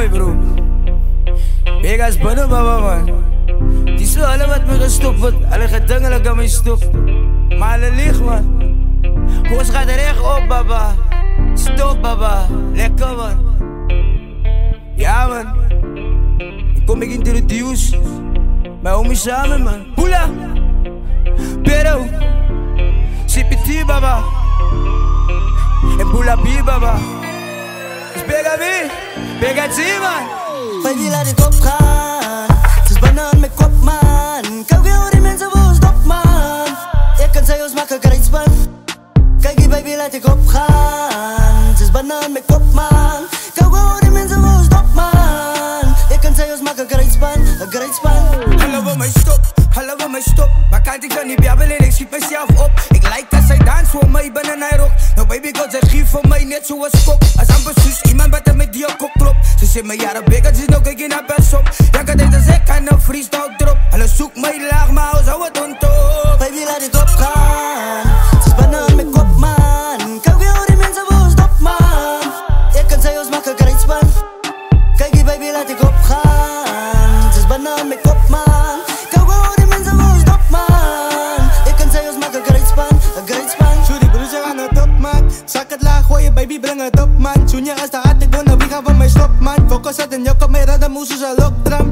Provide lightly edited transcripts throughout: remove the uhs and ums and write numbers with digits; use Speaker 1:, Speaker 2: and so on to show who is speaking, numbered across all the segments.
Speaker 1: boy bro. Vegas binnen baba man. Die so hulle wat my gestop het, hulle geding hulle kan my stop. Maar hulle lieg man. Ons gaat recht op baba. Stop baba, lekker man. Ja man. Ik kom ik introduce mijn homie samen man. Pula Pero CPT baba. En Pula B baba. Dus Bega B, Bega T man.
Speaker 2: Baby laat het opgaan. Het is bijna aan mijn kop man. Kijk weer hoe die mensen voor ons dop man. Ik kan zij ons maken krijgspan. Kijk die baby laat ik opgaan. Het is bijna aan mijn kop man. Kijk weer hoe die mensen voor ons dop man. Ik kan zij ons maken krijgspan.
Speaker 1: Hallo wil mij stop, hallo wil mij stop. Maar kan ik dan niet babbelen, ik schiet mezelf op. Ik lijk dat zij dans voor mij binnen een rok. Nou baby god, zij giet voor mij net zoals kok. Als amper zus, iemand wat er met die ook klopt. Ze zit me jaren bigger, ze is nou kijk in haar best op. Ja, ik had deze zek aan een freestyle drop. Hallo zoek mij laag, maar hoe zou het ontop?
Speaker 2: Baby laat het opgaan. Het is bijna aan mijn kop man. Kijk weer hoe die mensen voor ons dop man. Ik kan zij ons maken krijgspan. Kijk die baby laat ik opgaan. Het is bijna aan mijn kop man. Kijk weer hoe die mensen voor ons dop man. Ik kan zij ons maken krijgspan.
Speaker 3: Zo die broers aan het top man. Zak het laag gooien baby breng het op man. Zoen je als de hart ik wil nou wie gaan van mij stop man. Focus zet en jok op mij redden moes is al lokdram.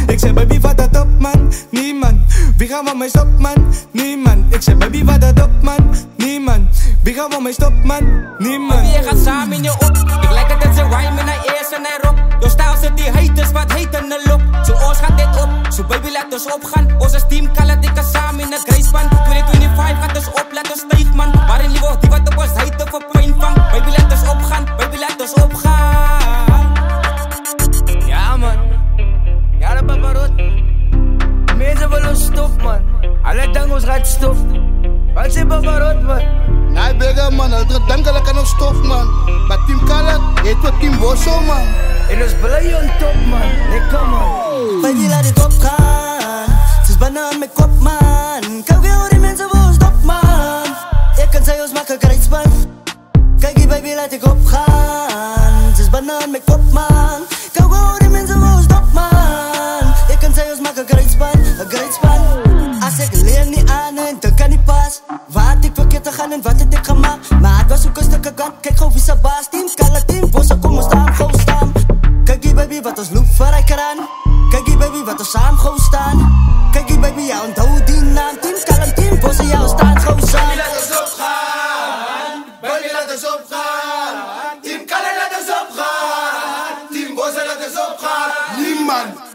Speaker 3: Ik zeg baby wat dat op man. Niemand. Wie gaan van mij stop man? Niemand. Ik zeg baby wat dat op man. Niemand. Wie gaan van mij stop man? Niemand.
Speaker 4: Baby je gaat samen in je op. Ik lijk het dat ze rhyme naar eerst en hij rock. Jouw stijl zit die haters wat heet in de lok. Zo ons gaat dit op. Zo baby laat ons opgaan. Onze team kan het dikke samen in de gracepan. 2025 gaat ons op, laat ons stijf man. Waarin lief die wat op ons heet of op pijn vang. Baby laat ons opgaan, baby laat ons opgaan.
Speaker 1: Ja man. Ja dat papa rood. Mensen willen ons stop man. Alle dank ons gaat stop. Wat is papa rood man?
Speaker 5: Nee, Bega man, het gedankelijk kan nog stof man. Maar Team Kalat, heet wat Team Bosso man.
Speaker 1: En ons blij on top man, lekker man.
Speaker 2: Baby laat het opgaan. Het is bijna aan mijn kop man. Kijk weer hoe die mensen voor ons dop man. Ik kan zij ons maken krijgspan. Kijk die baby laat ik opgaan. Het is bijna aan mijn kop man. Kijk weer hoe die mensen voor ons dop man. Ik kan zij ons maken krijgspan. Als ik leer niet aan en dan kan niet pas. Wat ik verkeerd te gaan en wat heb ik gemaakt. Maar het was ook een stukje kant. Kijk gewoon wie zijn baas. Team Kala, Team Bossa, kom ons staan, gewoon staan. Kijk die baby wat ons loop verrijker aan. Kijk die baby wat ons samen gewoon staan. Kijk die baby, ja onthoud die naam. Team Kala, Team Bossa, ja we staan gewoon samen.
Speaker 5: Baby laat ons opgaan. Baby laat ons opgaan. Team Kala laat ons opgaan. Team Bossa laat ons opgaan. Niemand.